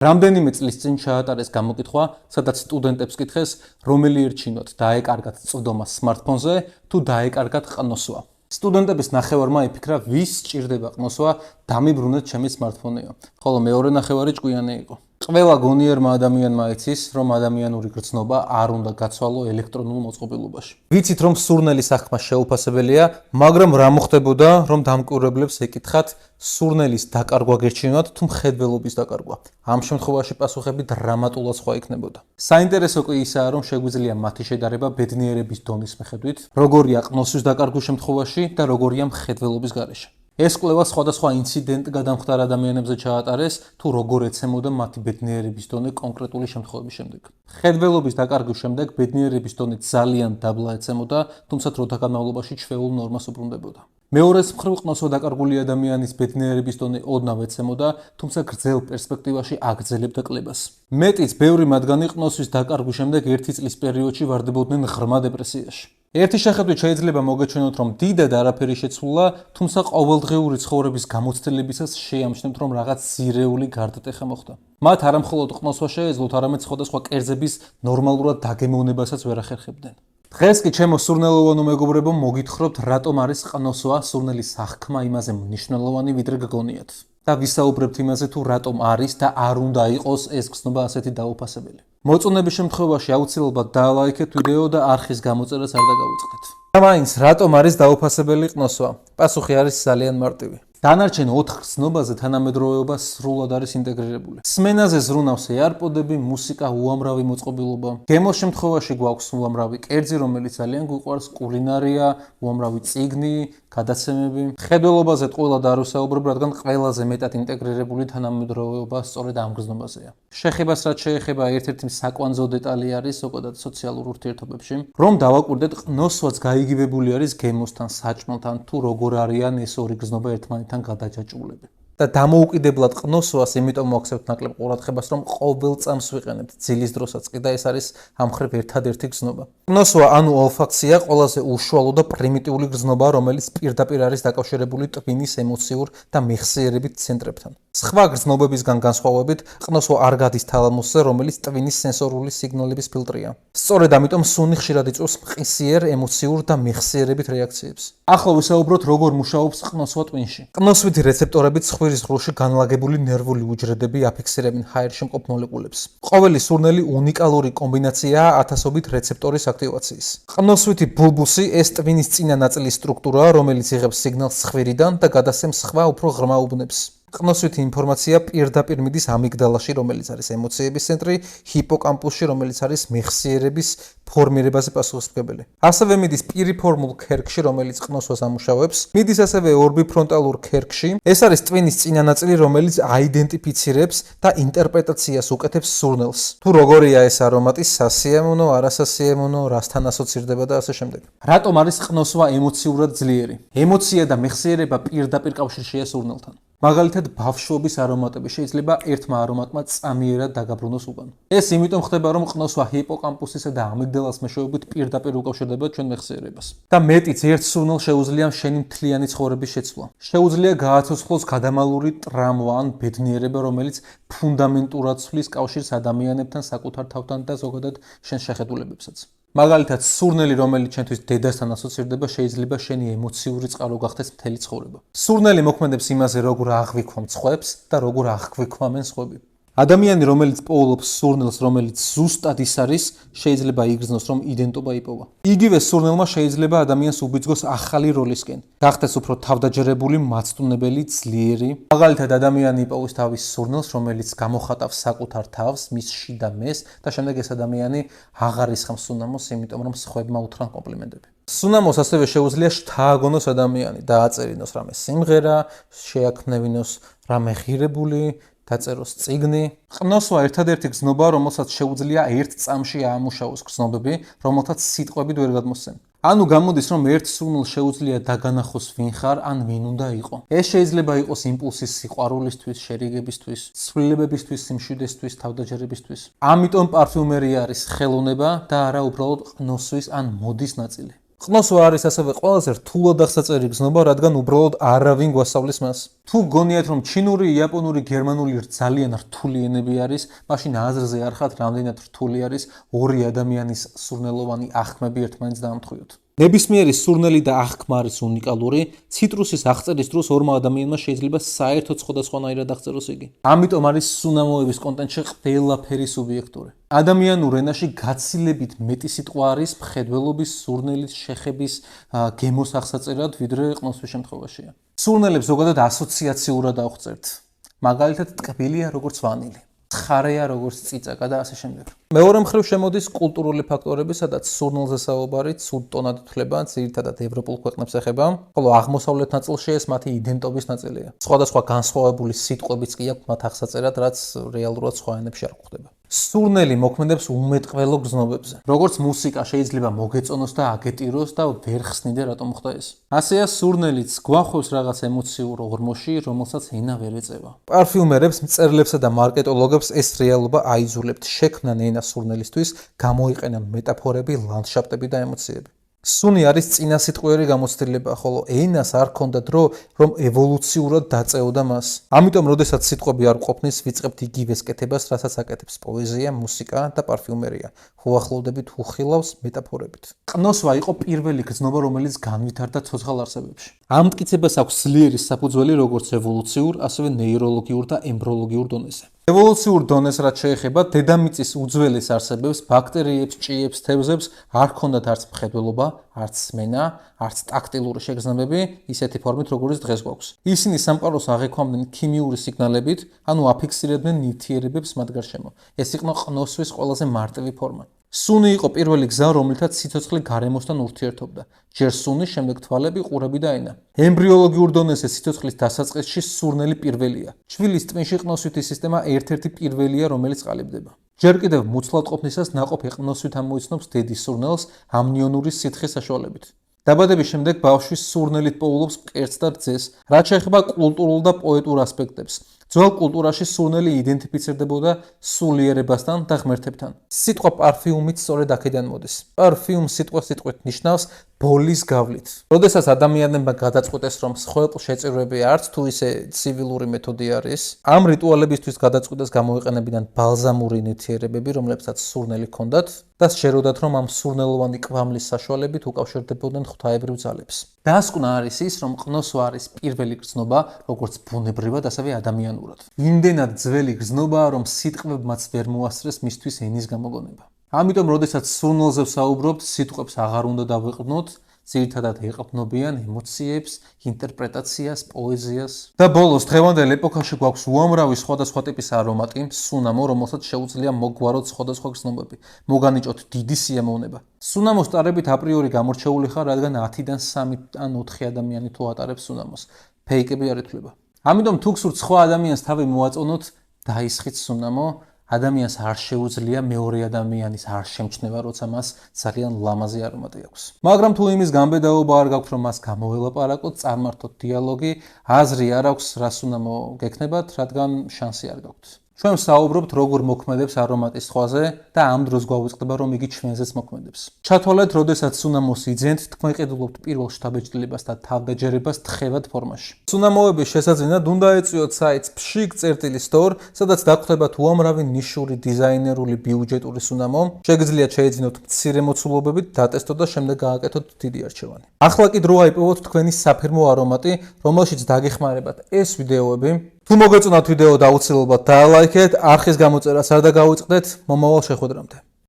რამდენიმე წლის წინ ჩაატარეს გამოკითხვა, სადაც სტუდენტებს კითხეს, რომელი ერჩინოთ დაეკარგათ წვდომა smartphone-ზე თუ დაეკარგათ ყნოსვა. სტუდენტების ნახევარმა იფიქრა, ვის სჭირდება ყნოსვა, დამიბრუნეთ ჩემი smartphone-ია, ხოლო მეორე ნახევარი ჭკვიანი იყო. ყველა გონიერმა ადამიანმა იცის, რომ ადამიანური გრძნობა არ უნდა გაცვალო ელექტრონულ მოწყობილობაში. ვიცით, რომ სურნელის აღქმა შეუფასებელია, მაგრამ რა მოხდებოდა, რომ დამკვირვებლებს ეკითხათ, სურნელის დაკარგვა გერჩინოთ თუ მხედველობის დაკარგვა. ამ შემთხვევაში პასუხები დრამატულად სხვა იქნებოდა. საინტერესო კი ისაა, რომ შეგვიძლია მათი შედარება ბედნიერების დონის მიხედვით, როგორია ყნოსვის დაკარგვის შემთხვევაში და როგორია მხედველობის გარეშე. ეს კვლევა სხვადასხვა ინციდენტ-გადამხდარ ადამიანებზე ჩაატარეს, თუ როგორ ეცემოდა მათი ბედნიერების დონე კონკრეტული შემთხვევების შემდეგ. მხედველობის დაკარგვის შემდეგ ბედნიერების დონე ძალიან დაბლა ეცემოდა, თუმცა დროთა განმავლობაში ჩვეულ ნორმას უბრუნდებოდა. მეორეს მხრივ ყნოსვა დაკარგული ადამიანის ბედნიერების დონე ოდნავ ეცემოდა, თუმცა გრძელ პერსპექტივაში აგრძელებდა კლებას. მეტიც, ბევრი მათგანი ყნოსვის დაკარგვის შემდეგ 1 წლის პერიოდში ვარდებოდნენ ღრმა დეპრესიაში. ერთი შეხედვით შეიძლება მოგეჩვენოთ, რომ დიდად არაფერი შეცვლა, თუმცა ყოველდღიური ცხოვრების გამოცდილებისას შეამჩნევთ, რომ რაღაც ზირეული გარდატეხა მოხდა. მათ არამხოლოდ ყნოსვა შეეძლოთ, არამედ სხვადასხვა კერძების ნორმალურად დაგემოვნებასაც ვერ ახერხებდნენ. დღეს კი ჩემო სურნელოვანო მეგობრებო, მოგითხრობთ, რატომ არის ყნოსვა, სურნელის აღქმა იმაზე მნიშვნელოვანი, ვიდრე გგონიათ. და ვისაუბრებთ იმაზე, თუ რატომ არის და არ უნდა იყოს ეს გრძნობა ასეთი დაუფასებელი. მოწონების შემთხვევაში აუცილებლად დაალაიქეთ ვიდეო და არხის გამოწერას არ დაგავიწყდეთ. მაინც რატომ არის დაუფასებელი ყნოსვა? პასუხი არის ძალიან მარტივი. დანარჩენ 4 გრძნობაზე თანამედროვეობა სრულად არის ინტეგრირებული. სმენაზე ზრუნავს AirPod-ები, მუსიკა, უამრავი მოწყობილობა. გემოს შემთხვევაში გვაქვს უამრავი კერძი, რომელიც ძალიან გვიყვარს, კულინარია, უამრავი წიგნი, გადაცემები. მხედველობაზე ყველა დაარუსაუბრებ, რადგან ყველაზე მეტად ინტეგრირებული თანამედროვეობა სწორედ ამ გრძნობაზეა. შეხებას რაც შეეხება, ერთ-ერთი საკვანძო დეტალი არის ზოგადად სოციალურ ურთიერთობებში, რომ დავაკვირდეთ, ყნოსვაც გაიგივებული არის გემოსთან, საჭმელთან თუ როგორ არიან ეს ორი გრძნობა ერთმანეთთან გადაჯაჭვულები. და დამოუკიდებლად ყნოსვას, იმიტომ მოგხსენებთ ნაკლებ ყურადღებას, რომ ყოველ წამს ვიყენებთ ძილის დროსაც კი და ეს არის ამ მხრივ ერთადერთი გრძნობა. ყნოსვა ანუ ოლფაქცია ყველაზე უშუალო და პრიმიტიული გრძნობა, რომელიც პირდაპირ არის დაკავშირებული ტვინის ემოციურ და მეხსიერებით ცენტრებთან. სხვა გრძნობებისგან განსხვავებით, ყნოსვა არ გადის თალამუსზე, რომელიც ტვინის სენსორული სიგნალების ფილტრია. სწორედ ამიტომ სუნი ხშირად იწვევს მყისიერ, ემოციურ და მეხსიერებით რეაქციებს. ახლა ვისაუბროთ, როგორ მუშაობს ყნოსვა ტვინში. ყნოსვითი რეცეპტორებით ცხვირის ღრუში განლაგებული ნერვული უჯრედები აფიქსირებენ ჰაერში მყოფ მოლეკულებს. ყოველი სურნელი უნიკალური კომბინაციაა ათასობით რეცეპტორის აქტივაციის. ყნოსვითი ბულბუსი ეს ტვინის წინა ნაწილის სტრუქტურაა, რომელიც იღებს სიგნალს ცხვირიდან და გადასცემს სხვა უფრო ღრმა უბნებს. ყნოსვითი ინფორმაცია პირდაპირ მიდის ამიგდალაში, რომელიც არის ემოციების ცენტრი, ჰიპოკამპუსში, რომელიც არის მეხსიერების ფორმირებაზე პასუხისმგებელი. ასევე მიდის პირიფორმულ ქერქში, რომელიც ყნოსვას ამუშავებს. მიდის ასევე ორბიფრონტალურ ქერქში. ეს არის ტვინის წინა ნაწილი, რომელიც აიდენტიფიცირებს და ინტერპრეტაციას უკეთებს სურნელს. თუ როგორია ეს არომატი, სასიამოვნო, არასასიამოვნო, რასთან ასოცირდება და ასე შემდეგ. რატომ არის ყნოსვა ემოციურად ძლიერი? ემოცია და მეხსიერება პირდაპირ კავშირშია სურნელთან. მაგალითად, ბავშვობის არომატები შეიძლება ერთმა არომატმა წამიერად დაგაბრუნოს უკან. ეს იმიტომ ხდება, რომ ყნოსვა ჰიპოკამპუსისა და ამიგდალას მეშვეობით პირდაპირ უკავშირდება ჩვენ მეხსიერებას. და მეტიც, ერთ სურნელს შეუძლია შენი მთლიანი ცხოვრების შეცვლა. შეუძლია გააცოცხლოს გადამალული ტრამვა ან ბედნიერება, რომელიც ფუნდამენტურად ცვლის კავშირს ადამიანებთან, საკუთარ თავთან და ზოგადად შენ შეხედულებებსაც. მაგალითად, სურნელი, რომელიც ჩვენთვის დედასთან ასოცირდება, შეიძლება შენი ემოციური წყარო გახდეს მთელი ცხოვრება. სურნელი მოქმედებს იმაზე, როგორ აღვიქვამ სხვებს და როგორ აღგვიქვამენ სხვები. ადამიანი, რომელიც პოულობს სურნელს, რომელიც ზუსტად ის არის, შეიძლება იგრძნოს, რომ იდენტობა იპოვა. იგივე სურნელმა შეიძლება ადამიანს უბიძგოს ახალი როლისკენ, გახდეს უფრო თავდაჯერებული, მაცდუნებელი, ძლიერი. მაგალითად, ადამიანი იპოვის თავის სურნელს, რომელიც გამოხატავს საკუთარ თავს, მის შიდა მეს და შემდეგ ეს ადამიანი აღარ ისხამს სუნამოს, იმიტომ რომ სხვებმა უთხრან კომპლიმენტები. სუნამოს ასევე შეუძლია შთააგონოს ადამიანი, დააწერინოს რამე სიმღერა, შეაქმნევინოს რამე ღირებული, დაწეროს წიგნი. ყნოსვა ერთადერთი გრძნობა, რომელსაც შეუძლია ერთ წამში აამუშავოს გრძნობები, რომელთაც სიტყვებით ვერ გადმოსცემ. ანუ გამოდის, რომ ერთ სურნელს შეუძლია დაგანახოს ვინ ხარ, ან ვინ უნდა იყო. ეს შეიძლება იყოს იმპულსი სიყვარულისთვის, შერიგებისთვის, ცვლილებებისთვის, სიმშვიდესთვის, თავდაჯერებისთვის. ამიტომ პარფიუმერია არის ხელოვნება და არა უბრალოდ ყნოსვის ან მოდის ნაწილი. ყნოსვა არის ასევე ყველაზე რთულად აღსაწერი გზნობა, რადგან უბრალოდ არავინ გვასწავლის მას. თუ გონიათ, რომ ჩინური, იაპონური, გერმანული ძალიან რთული ენები არის, მაშინ აზრზე არ ხართ, რამდენად რთული არის ორი ადამიანის სურნელოვანი აღქმები ერთმანეთს დაამთხვიოთ. ნებისმიერი სურნელი და აღქმა არის უნიკალური. ციტრუსის აღწერის დროს ორმა ადამიანმა შეიძლება საერთოდ სხვადასხვანაირად აღწეროს იგი. ამიტომ არის სუნამოების კონტენტში ყველაფერი სუბიექტური. ადამიანურ ენაში გაცილებით მეტი სიტყვა არის მხედველობის, სურნელის, შეხების, გემოს აღსაწერად, ვიდრე ყნოსვის შემთხვევაშია. სურნელებს ზოგადად ასოციაციურად ავხსერთ. მაგალითად, ტკბილია როგორც ვანილი. ცხარეა როგორც წიწაკა და ასე შემდეგ. მეორე მხრივ შემოდის კულტურული ფაქტორები, სადაც სურნელზე საუბარი ცუდ ტონად ითვლება, ძირითადად ევროპულ ქვეყნებს ეხება, ხოლო აღმოსავლეთ ნაწილში ეს მათი იდენტობის ნაწილია. სხვადასხვა განსხვავებული სიტყვებიც კი აქვს მათ აღსაწერად, რაც რეალურად სხვა ენებში არ გვხვდება. სურნელი მოქმედებს უმეტყველო გზნობებზე. როგორც მუსიკა შეიძლება მოგეწონოს და აგეტიროს და ვერ ხსნიდე რატომ ხდა ეს. ასეა სურნელიც გვახობს რაღაც ემოციურ ორმოში, რომელსაც ენა ვერ ეწევა. პარფიუმერებს, მწერლებსა და მარკეტოლოგებს ეს რეალობა აიძულებთ შექმნან ენა სურნელისთვის, გამოიყენონ მეტაფორები, ლანდშაფტები და ემოციები. სუნი არის წინასიტყვიერი გამოცდილება, ხოლო ენას არ ჰქონდა დრო, რომ ევოლუციურად დაწეოდა მას. ამიტომ, როდესაც სიტყვები არ ყოფნის, ვიწყებთ იგივეს კეთებას, რასაც აკეთებს პოეზია, მუსიკა და პარფიუმერია. უახლოვდებით უხილავს მეტაფორებით. ყნოსვა იყო პირველი გზნობა, რომელიც განვითარდა ცოცხალ არსებებში. ამ მტკიცებას აქვს ძლიერი საფუძველი როგორც ევოლუციურ, ასევე ნეიროლოგიურ და ემბრიოლოგიურ დონეზე. ევოლუციურ დონეს რაც შეეხება, დედამიწის უძველეს არსებებს, ბაქტერიებს, ჭიებს, თევზებს არ ჰქონდათ არც მხედველობა, არც სმენა, არც ტაქტილური შეგრძნებები, ისეთი ფორმით, როგორც დღეს გვაქვს. ისინი სამყაროს აღექვამდნენ ქიმიური სიგნალებით, ანუ აფიქსირებდნენ ნივთიერებებს მათ გარშემო. ეს იყო ყნოსვის ყველაზე მარტივი ფორმა. სუნი იყო პირველი გზა, რომლითაც სიცოცხლე გარემოსთან ურთიერთობდა. ჯერ სუნი, შემდეგ თვალები, ყურები და ენა. ემბრიოლოგიურ დონეზე სიცოცხლის დასაწყისში სურნელი პირველია. ჩვილის ტვინში ყნოსვითი სისტემა ერთ-ერთი პირველია, რომელიც ყალიბდება. ჯერ კიდევ მუცლად ყოფნისას ნაყოფი ყნოსვით ამოიცნობს დედის სურნელს ამნიონური სითხის საშუალებით. დაბადების შემდეგ ბავშვი სურნელით პოულობს მკერდს და რძეს, რაც შეეხება კულტურულ და პოეტურ ასპექტებს. ძველ კულტურაში სურნელი იდენტიფიცირდებოდა სულიერებასთან და ღმერთებთან. სიტყვა პარფიუმით სწორედ აქედან მოდის. პარფიუმ სიტყვით ნიშნავს ბოლის გავლით. როდესაც ადამიანებმა გადაწყვეტეს, რომ სხველ შეწირვები არც თუ ისე ცივილური მეთოდი არის, ამ რიტუალებისთვის გადაწყვეტეს გამოიყენებინან ბალზამური ნივთიერებები, რომლებსაც სურნელი ჰქონდათ და სჯეროდათ, რომ ამ სურნელოვანი კვამლის საშუალებით უკავშირდებოდნენ ღვთაებრივ ძალებს. დასკვნა არის ის, რომ ყნოსვა არის პირველი გზნობა, როგორც ბუნებრივად, ასევე ადამიანურად. იმდენად ძველი გზნობაა, რომ სიტყვებმაც ვერ მოასწრეს მისთვის ენის გამოგონება. ამიტომ, როდესაც სურნელზე ვსაუბრობთ, სიტყვებს აღარ უნდა დავეყრდნოთ, ძირითადად ეყრდნობიან ემოციებს, ინტერპრეტაციას, პოეზიას. და ბოლოს, დღევანდელ ეპოქაში გვაქვს უამრავი სხვადასხვა ტიპის არომატი, სუნამო, რომელსაც შეუძლია მოგვაროთ სხვადასხვა გზნობები, მოგანიჭოთ დიდი სიამოვნება. სუნამოს ტარებით აპრიორი გამორჩეული ხარ, რადგან 10-დან 3 ან 4 ადამიანი თუ ატარებს სუნამოს. ფეიკები არ ითვლება. ამიტომ თუ გსურთ სხვა ადამიანს თავი მოაწონოთ, დაისხით სუნამო. ადამიანს არ შეუძლია მეორე ადამიანის არ შემჩნევა, როცა მას ძალიან ლამაზი არომატი აქვს. მაგრამ თუ იმის გამბედაობა არ გაქვთ, რომ მას გამოველაპარაკოთ, წარმართოთ დიალოგი, აზრი არ აქვს, რა სუნამო გექნებათ, რადგან შანსი არ გაქვთ. ჩვენ ვსაუბრობთ, როგორ მოქმედებს არომატის სხვაზე და ამ დროს გვავიწყდება, რომ იგი ჩვენზეც მოქმედებს. ჩათვალეთ, როდესაც სუნამოს იძენთ, თქვენ ყიდულობთ პირველ შთაბეჭდილებას და თავდაჯერებას თხევად ფორმაში. სუნამოების შესაძენად უნდა ეწვიოთ საიტს pshik.store, სადაც დაგხვდებათ უამრავი ნიშური დიზაინერული ბიუჯეტური სუნამო. შეგიძლიათ შეეძინოთ მცირე მოცულობებით, დატესტოთ და შემდეგ გააკეთოთ დიდი არჩევანი. ახლა კი დრო აიპოვოთ თქვენი საფირმო არომატი, რომელშიც დაგეხმარებათ ეს ვიდეოები. თუ მოგეწონათ ვიდეო, აუცილებლად დაალაიქეთ, არხის გამოწერას არ დაგაუწყდეთ, მომავალ შეხვედრამდე.